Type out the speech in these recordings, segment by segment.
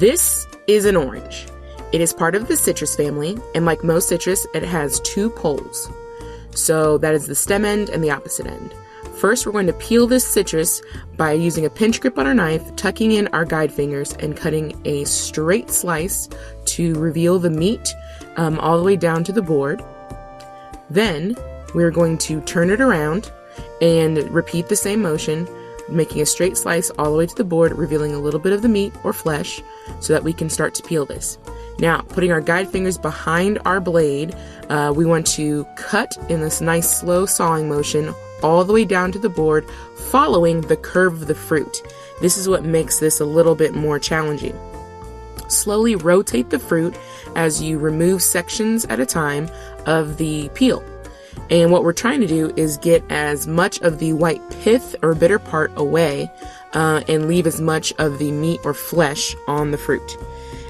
This is an orange. It is part of the citrus family, and like most citrus, it has two poles. So that is the stem end and the opposite end. First, we're going to peel this citrus by using a pinch grip on our knife, tucking in our guide fingers, and cutting a straight slice to reveal the meat all the way down to the board. Then, we're going to turn it around and repeat the same motion, making a straight slice all the way to the board, revealing a little bit of the meat or flesh so that we can start to peel this. Now, putting our guide fingers behind our blade, we want to cut in this nice slow sawing motion all the way down to the board, following the curve of the fruit. This is what makes this a little bit more challenging. Slowly rotate the fruit as you remove sections at a time of the peel. And what we're trying to do is get as much of the white pith or bitter part away and leave as much of the meat or flesh on the fruit.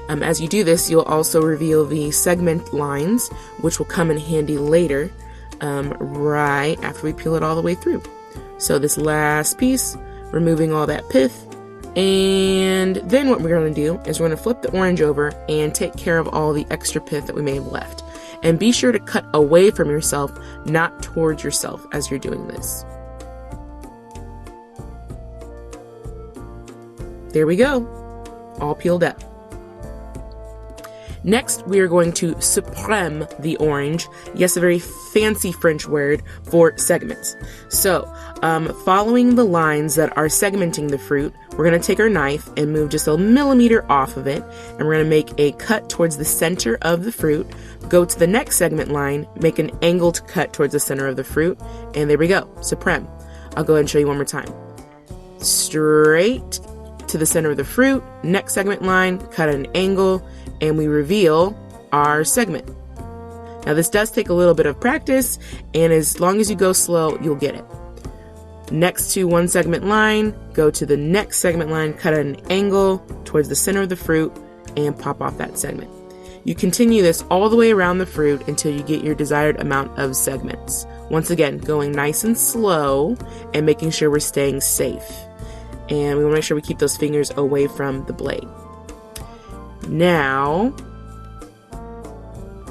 As you do this, you'll also reveal the segment lines, which will come in handy later, right after we peel it all the way through. So this last piece, removing all that pith, and then what we're going to do is we're going to flip the orange over and take care of all the extra pith that we may have left. And be sure to cut away from yourself, not towards yourself as you're doing this. There we go, all peeled up. Next, we are going to supreme the orange. Yes, a very fancy French word for segments. So, following the lines that are segmenting the fruit, we're going to take our knife and move just a millimeter off of it, and we're going to make a cut towards the center of the fruit, go to the next segment line, make an angled cut towards the center of the fruit, and there we go, supreme. I'll go ahead and show you one more time. Straight to the center of the fruit, next segment line, cut at an angle, and we reveal our segment. Now this does take a little bit of practice, and as long as you go slow, you'll get it. Next to one segment line, go to the next segment line, cut at an angle towards the center of the fruit, and pop off that segment. You continue this all the way around the fruit until you get your desired amount of segments. Once again, going nice and slow and making sure we're staying safe. And we want to make sure we keep those fingers away from the blade. Now,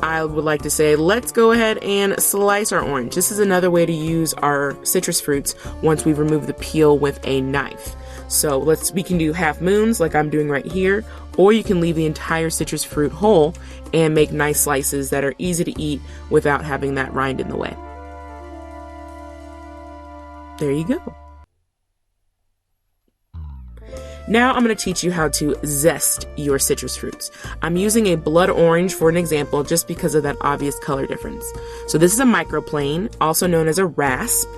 I would like to say, let's go ahead and slice our orange. This is another way to use our citrus fruits once we've removed the peel with a knife. So we can do half moons like I'm doing right here, or you can leave the entire citrus fruit whole and make nice slices that are easy to eat without having that rind in the way. There you go. Now I'm going to teach you how to zest your citrus fruits. I'm using a blood orange for an example just because of that obvious color difference. So this is a microplane, also known as a rasp.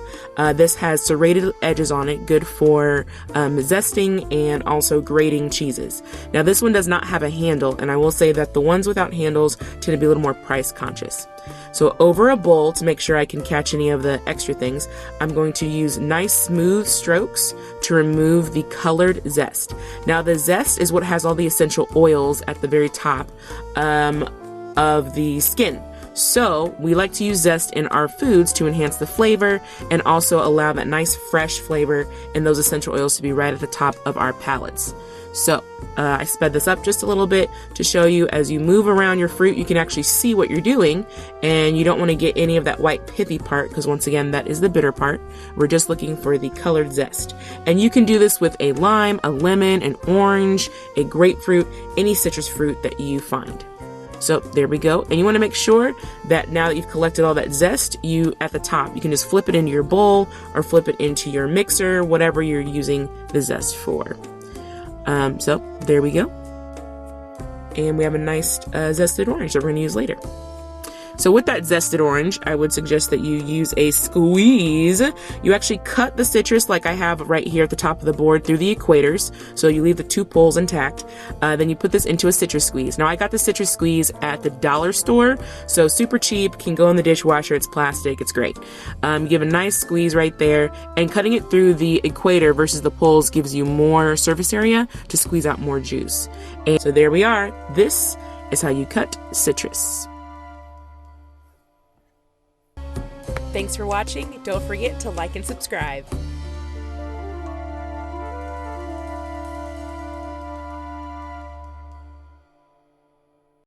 This has serrated edges on it, good for zesting and also grating cheeses. Now this one does not have a handle, and I will say that the ones without handles tend to be a little more price conscious. So over a bowl, to make sure I can catch any of the extra things, I'm going to use nice smooth strokes to remove the colored zest. Now the zest is what has all the essential oils at the very top of the skin. So we like to use zest in our foods to enhance the flavor and also allow that nice fresh flavor and those essential oils to be right at the top of our palates. So I sped this up just a little bit to show you as you move around your fruit, you can actually see what you're doing, and you don't want to get any of that white pithy part because once again, that is the bitter part. We're just looking for the colored zest. And you can do this with a lime, a lemon, an orange, a grapefruit, any citrus fruit that you find. So there we go. And you want to make sure that now that you've collected all that zest, at the top, you can just flip it into your bowl or flip it into your mixer, whatever you're using the zest for. So there we go. And we have a nice zested orange that we're going to use later. So with that zested orange, I would suggest that you use a squeeze. You actually cut the citrus like I have right here at the top of the board through the equators. So you leave the two poles intact. Then you put this into a citrus squeeze. Now I got the citrus squeeze at the dollar store. So super cheap, can go in the dishwasher. It's plastic. It's great. You give a nice squeeze right there, and cutting it through the equator versus the poles gives you more surface area to squeeze out more juice. And so there we are. This is how you cut citrus. Thanks for watching. Don't forget to like and subscribe.